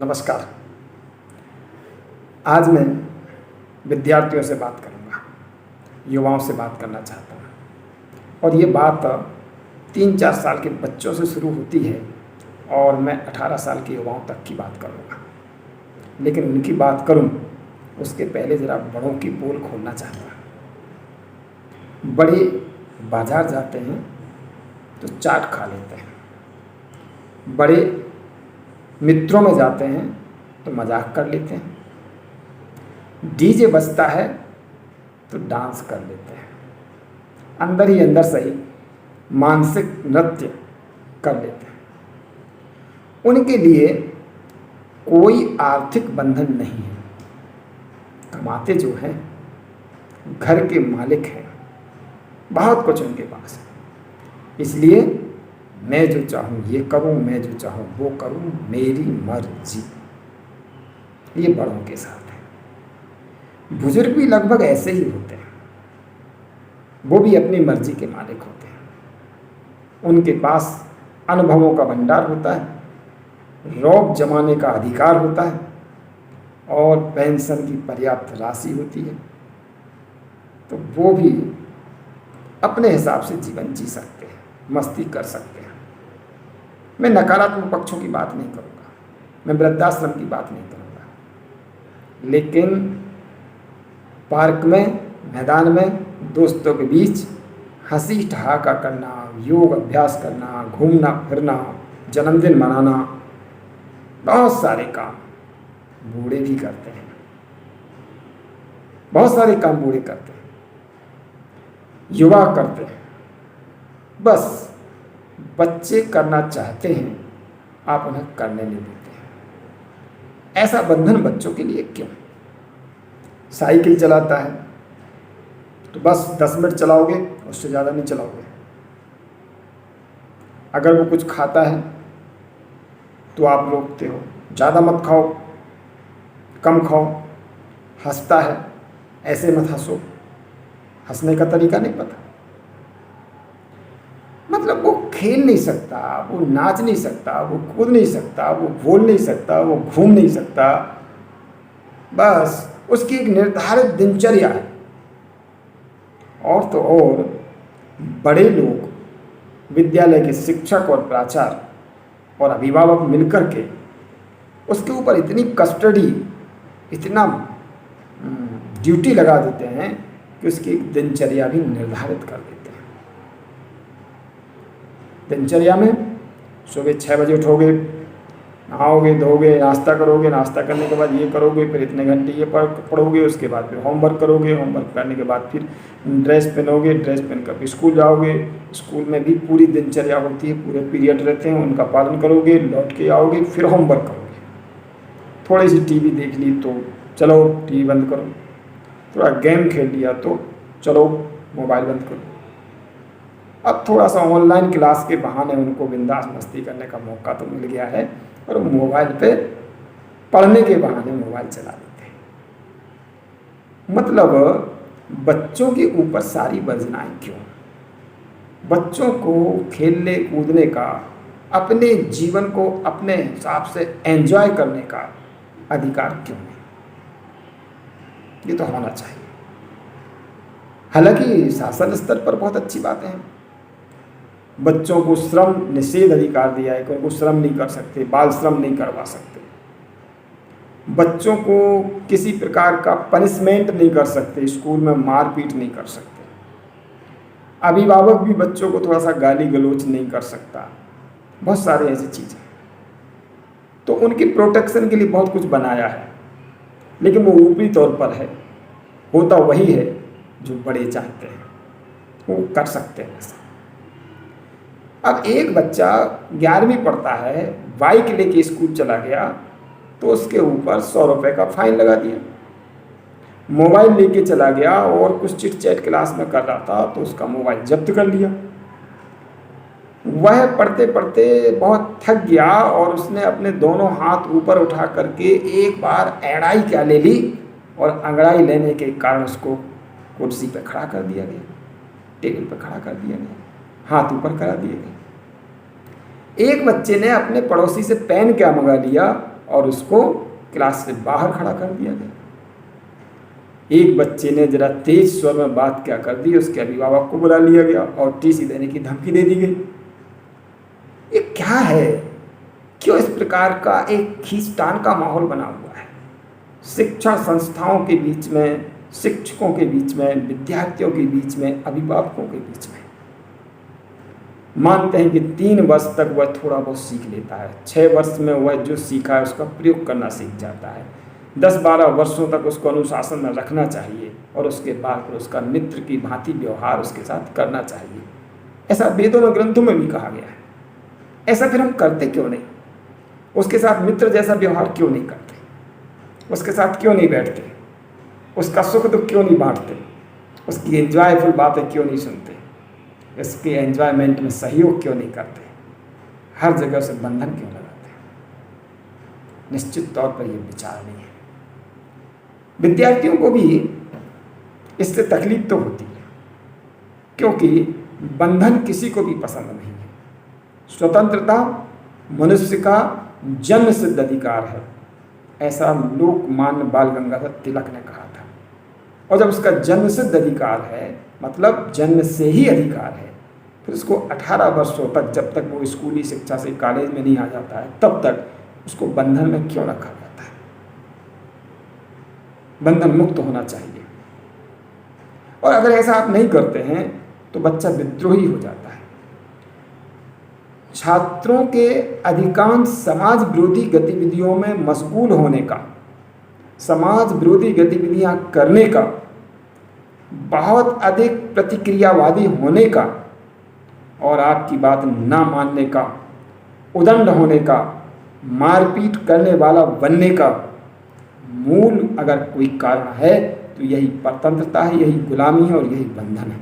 नमस्कार। आज मैं विद्यार्थियों से बात करूंगा, युवाओं से बात करना चाहता हूं। और ये बात 3-4 साल के बच्चों से शुरू होती है और मैं 18 साल के युवाओं तक की बात करूंगा। लेकिन उनकी बात करूं उसके पहले ज़रा बड़ों की पोल खोलना चाहता हूँ। बड़े बाजार जाते हैं तो चाट खा लेते हैं, बड़े मित्रों में जाते हैं तो मजाक कर लेते हैं, डीजे बजता है तो डांस कर लेते हैं, अंदर ही अंदर सही मानसिक नृत्य कर लेते हैं। उनके लिए कोई आर्थिक बंधन नहीं है। कमाते जो हैं, घर के मालिक हैं, बहुत कुछ उनके पास है। इसलिए मैं जो चाहूँ ये करूँ, मैं जो चाहूँ वो करूँ, मेरी मर्जी। ये बड़ों के साथ है। बुजुर्ग भी लगभग ऐसे ही होते हैं, वो भी अपनी मर्जी के मालिक होते हैं। उनके पास अनुभवों का भंडार होता है, रौब जमाने का अधिकार होता है और पेंशन की पर्याप्त राशि होती है, तो वो भी अपने हिसाब से जीवन जी सकते हैं, मस्ती कर सकते हैं। मैं नकारात्मक पक्षों की बात नहीं करूँगा, मैं वृद्धाश्रम की बात नहीं करूँगा, लेकिन पार्क में, मैदान में दोस्तों के बीच हंसी ठहाका करना, योग अभ्यास करना, घूमना फिरना, जन्मदिन मनाना, बहुत सारे काम बूढ़े भी करते हैं। बहुत सारे काम बूढ़े करते हैं, युवा करते हैं। बस बच्चे करना चाहते हैं, आप उन्हें करने नहीं देते हैं। ऐसा बंधन बच्चों के लिए क्यों? साइकिल चलाता है तो बस 10 मिनट चलाओगे, उससे ज़्यादा नहीं चलाओगे। अगर वो कुछ खाता है तो आप रोकते हो, ज़्यादा मत खाओ, कम खाओ। हंसता है, ऐसे मत हंसो, हंसने का तरीका नहीं पता। मतलब वो खेल नहीं सकता, वो नाच नहीं सकता, वो कूद नहीं सकता, वो बोल नहीं सकता, वो घूम नहीं सकता। बस उसकी एक निर्धारित दिनचर्या है। और तो और बड़े लोग, विद्यालय के शिक्षक और प्राचार्य और अभिभावक मिलकर के उसके ऊपर इतनी कस्टडी, इतना ड्यूटी लगा देते हैं कि उसकी एक दिनचर्या भी निर्धारित कर देते हैं। दिनचर्या में सुबह 6 बजे उठोगे, नहाओगे, धोगे, नाश्ता करोगे, नाश्ता करने के बाद ये करोगे, फिर इतने घंटे ये पढ़ोगे, उसके बाद फिर होमवर्क करोगे, होमवर्क करने के बाद फिर ड्रेस पहनोगे, ड्रेस पहनकर फिर स्कूल जाओगे। स्कूल में भी पूरी दिनचर्या होती है, पूरे पीरियड रहते हैं, उनका पालन करोगे, लौट के आओगे, फिर होमवर्क करोगे। थोड़ी सी टीवी देख ली तो चलो टीवी बंद करो, थोड़ा गेम खेल लिया तो चलो मोबाइल बंद करो। अब थोड़ा सा ऑनलाइन क्लास के बहाने उनको बिंदास मस्ती करने का मौका तो मिल गया है, और मोबाइल पे पढ़ने के बहाने मोबाइल चला लेते हैं। मतलब बच्चों के ऊपर सारी वर्जनाएं क्यों? बच्चों को खेलने कूदने का, अपने जीवन को अपने हिसाब से एंजॉय करने का अधिकार क्यों नहीं? ये तो होना चाहिए। हालांकि शासन स्तर पर बहुत अच्छी बातें हैं। बच्चों को श्रम निषेध अधिकार दिया है कि उनको श्रम नहीं कर सकते, बाल श्रम नहीं करवा सकते। बच्चों को किसी प्रकार का पनिशमेंट नहीं कर सकते, स्कूल में मारपीट नहीं कर सकते। अभिभावक भी बच्चों को थोड़ा सा गाली गलौज नहीं कर सकता। बहुत सारे ऐसी चीज़ें, तो उनकी प्रोटेक्शन के लिए बहुत कुछ बनाया है, लेकिन वो ऊपरी तौर पर है। होता वही है जो बड़े चाहते हैं, वो कर सकते हैं ऐसा। अब एक बच्चा 11वीं पढ़ता है, बाइक लेके स्कूल चला गया तो उसके ऊपर 100 रुपये का फाइन लगा दिया। मोबाइल लेके चला गया और कुछ चिट चैट क्लास में कर रहा था तो उसका मोबाइल जब्त कर लिया। वह पढ़ते पढ़ते बहुत थक गया और उसने अपने दोनों हाथ ऊपर उठा करके एक बार एड़ाई क्या ले ली, और अंगड़ाई लेने के कारण उसको कुर्सी पर खड़ा कर दिया गया, टेबल पर खड़ा कर दिया गया, हाथ ऊपर करा दिए गए। एक बच्चे ने अपने पड़ोसी से पेन क्या मंगा लिया और उसको क्लास से बाहर खड़ा कर दिया गया। एक बच्चे ने जरा तेज स्वर में बात क्या कर दी, उसके अभिभावक को बुला लिया गया और टीसी देने की धमकी दे दी गई। ये क्या है? क्यों इस प्रकार का एक खींचतान का माहौल बना हुआ है शिक्षा संस्थाओं के बीच में, शिक्षकों के बीच में, विद्यार्थियों के बीच में, अभिभावकों के बीच में? मानते हैं कि 3 वर्ष तक वह थोड़ा बहुत सीख लेता है, 6 वर्ष में वह जो सीखा है उसका प्रयोग करना सीख जाता है, 10-12 वर्षों तक उसको अनुशासन में रखना चाहिए और उसके बाद फिर उसका मित्र की भांति व्यवहार उसके साथ करना चाहिए। ऐसा वेदों में, ग्रंथों में भी कहा गया है। ऐसा फिर हम करते क्यों नहीं? उसके साथ मित्र जैसा व्यवहार क्यों नहीं करते? उसके साथ क्यों नहीं बैठते? उसका सुख दुख क्यों नहीं बांटते? उसकी एंजॉयफुल बातें क्यों नहीं सुनते? इसके एंजॉयमेंट में सहयोग क्यों नहीं करते? हर जगह से बंधन क्यों लगाते? निश्चित तौर पर यह विचार नहीं है। विद्यार्थियों को भी इससे तकलीफ तो होती है, क्योंकि बंधन किसी को भी पसंद नहीं है। स्वतंत्रता मनुष्य का जन्म सिद्ध अधिकार है, ऐसा लोकमान्य बाल गंगाधर तिलक ने कहा था। और जब उसका जन्म सिद्ध अधिकार है, मतलब जन्म से ही अधिकार है, फिर उसको 18 वर्षों तक, जब तक वो स्कूली शिक्षा से कॉलेज में नहीं आ जाता है, तब तक उसको बंधन में क्यों रखा जाता है? बंधन मुक्त होना चाहिए। और अगर ऐसा आप नहीं करते हैं तो बच्चा विद्रोही हो जाता है। छात्रों के अधिकांश समाज विरोधी गतिविधियों में मशगूल होने का, समाज विरोधी गतिविधियां करने का, बहुत अधिक प्रतिक्रियावादी होने का और आपकी बात ना मानने का, उदंड होने का, मारपीट करने वाला बनने का मूल अगर कोई कारण है तो यही परतंत्रता है, यही गुलामी है और यही बंधन है।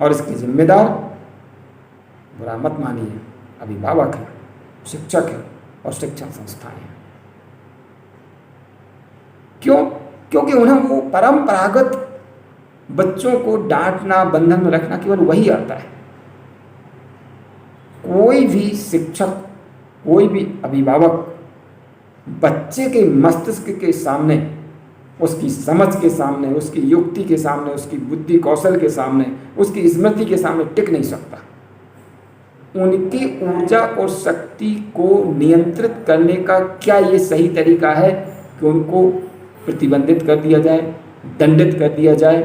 और इसके जिम्मेदार, बुरा मत मानिए, अभिभावक हैं, शिक्षक हैं और शिक्षण संस्थाएं हैं। क्यों? क्योंकि उन्हें वो परंपरागत बच्चों को डांटना, बंधन में रखना केवल वही आता है। कोई भी शिक्षक, कोई भी अभिभावक बच्चे के मस्तिष्क के सामने, उसकी समझ के सामने, उसकी युक्ति के सामने, उसकी बुद्धि कौशल के सामने, उसकी स्मृति के सामने टिक नहीं सकता। उनकी ऊर्जा और शक्ति को नियंत्रित करने का क्या ये सही तरीका है कि उनको प्रतिबंधित कर दिया जाए, दंडित कर दिया जाए,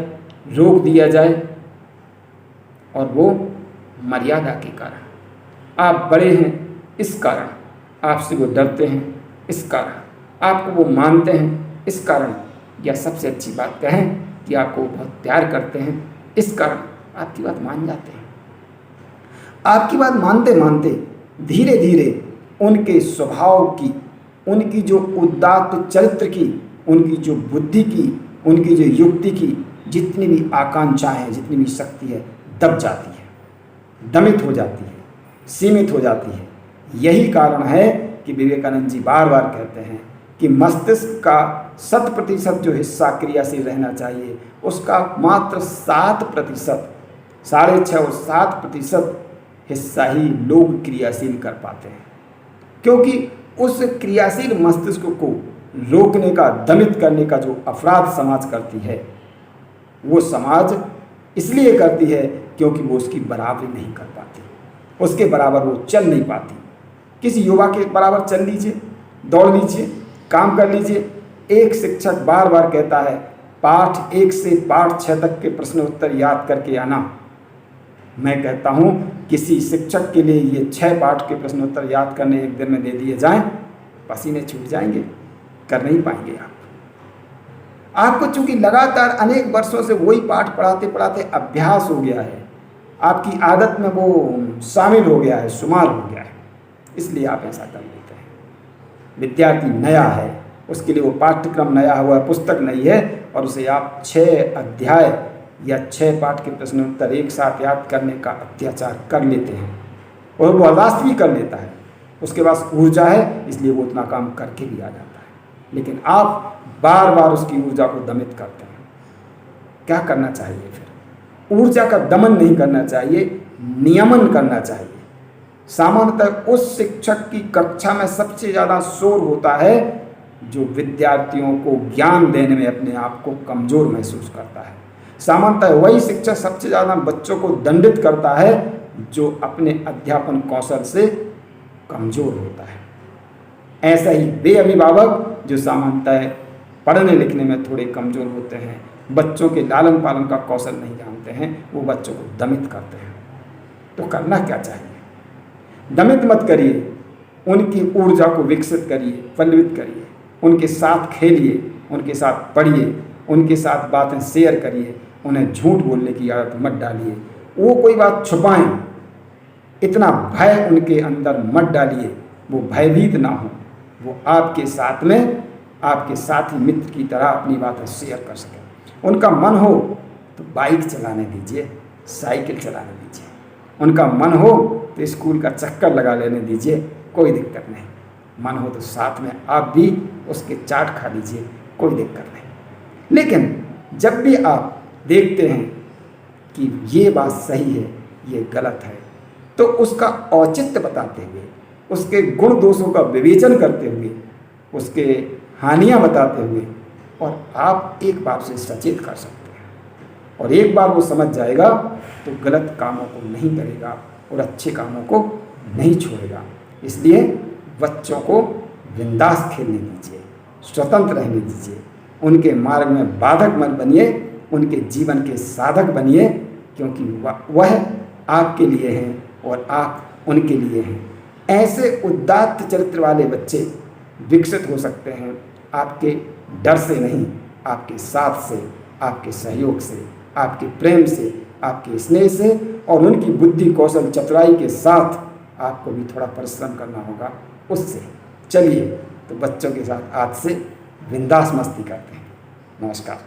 रोक दिया जाए? और वो मर्यादा के कारण, आप बड़े हैं इस कारण, आपसे वो डरते हैं इस कारण, आपको वो मानते हैं इस कारण, या सबसे अच्छी बात कहें कि आपको बहुत प्यार करते हैं इस कारण आपकी बात मान जाते हैं। आपकी बात मानते मानते धीरे धीरे उनके स्वभाव की, उनकी जो उदात्त चरित्र की, उनकी जो बुद्धि की, उनकी जो युक्ति की जितनी भी आकांक्षाएं हैं, जितनी भी शक्ति है, दब जाती है, दमित हो जाती है, सीमित हो जाती है। यही कारण है कि विवेकानंद जी बार बार कहते हैं कि मस्तिष्क का 100% जो हिस्सा क्रियाशील रहना चाहिए, उसका मात्र 7%, 6.5 और 7% हिस्सा ही लोग क्रियाशील कर पाते हैं। क्योंकि उस क्रियाशील मस्तिष्क को रोकने का, दमित करने का जो अपराध समाज करती है, वो समाज इसलिए करती है क्योंकि वो उसकी बराबरी नहीं कर पाती, उसके बराबर वो चल नहीं पाती। किसी युवा के बराबर चल लीजिए, दौड़ लीजिए, काम कर लीजिए। एक शिक्षक बार बार कहता है पाठ 1 से पाठ 6 तक के प्रश्न उत्तर याद करके आना। मैं कहता हूँ किसी शिक्षक के लिए ये 6 पाठ के प्रश्न उत्तर याद करने एक दिन में दे दिए जाएं, पसीने छूट जाएंगे, कर नहीं पाएंगे आप। आपको चूंकि लगातार अनेक वर्षों से वही पाठ पढ़ाते पढ़ाते अभ्यास हो गया है, आपकी आदत में वो शामिल हो गया है, शुमार हो गया है, इसलिए आप ऐसा कर लेते हैं। विद्यार्थी नया है, उसके लिए वो पाठ्यक्रम नया हुआ, पुस्तक नई है, और उसे आप 6 अध्याय या 6 पाठ के प्रश्न उत्तर एक साथ याद करने का अत्याचार कर लेते हैं, और वो बर्दाश्त भी कर लेता है, उसके पास ऊर्जा है, इसलिए वो उतना काम करके भी आ जाता है। लेकिन आप बार बार उसकी ऊर्जा को दमित करते हैं। क्या करना चाहिए फिर? ऊर्जा का दमन नहीं करना चाहिए, नियमन करना चाहिए। सामान्यतः उस शिक्षक की कक्षा में सबसे ज़्यादा शोर होता है जो विद्यार्थियों को ज्ञान देने में अपने आप को कमज़ोर महसूस करता है। सामान्यतः वही शिक्षक सबसे ज़्यादा बच्चों को दंडित करता है जो अपने अध्यापन कौशल से कमज़ोर होता है। ऐसा ही वे अभिभावक जो सामान्यतः पढ़ने लिखने में थोड़े कमज़ोर होते हैं, बच्चों के लालन पालन का कौशल नहीं जानते हैं, वो बच्चों को दमित करते हैं। तो करना क्या चाहिए? दमित मत करिए, उनकी ऊर्जा को विकसित करिए, पल्लवित करिए, उनके साथ खेलिए, उनके साथ पढ़िए, उनके साथ बातें शेयर करिए, उन्हें झूठ बोलने की आदत मत डालिए, वो कोई बात छुपाएं, इतना भय उनके अंदर मत डालिए, वो भयभीत ना हो, वो आपके साथ में आपके साथी मित्र की तरह अपनी बातें शेयर कर सकें। उनका मन हो तो बाइक चलाने दीजिए, साइकिल चलाने दीजिए, उनका मन हो तो स्कूल का चक्कर लगा लेने दीजिए, कोई दिक्कत नहीं। मन हो तो साथ में आप भी उसके चाट खा लीजिए, कोई दिक्कत नहीं। लेकिन जब भी आप देखते हैं कि ये बात सही है, ये गलत है, तो उसका औचित्य बताते हुए, उसके गुण दोषों का विवेचन करते हुए, उसके हानियां बताते हुए, और आप एक बार से सचेत कर सकते हैं। और एक बार वो समझ जाएगा तो गलत कामों को नहीं करेगा और अच्छे कामों को नहीं छोड़ेगा। इसलिए बच्चों को बिंदास खेलने दीजिए, स्वतंत्र रहने दीजिए, उनके मार्ग में बाधक मत बनिए, उनके जीवन के साधक बनिए, क्योंकि वह आपके लिए हैं और आप उनके लिए हैं। ऐसे उदात्त चरित्र वाले बच्चे विकसित हो सकते हैं आपके डर से नहीं, आपके साथ से, आपके सहयोग से, आपके प्रेम से, आपके स्नेह से, और उनकी बुद्धि कौशल चतुराई के साथ आपको भी थोड़ा परिश्रम करना होगा उससे। चलिए तो बच्चों के साथ आज से बिंदास मस्ती करते हैं। नमस्कार।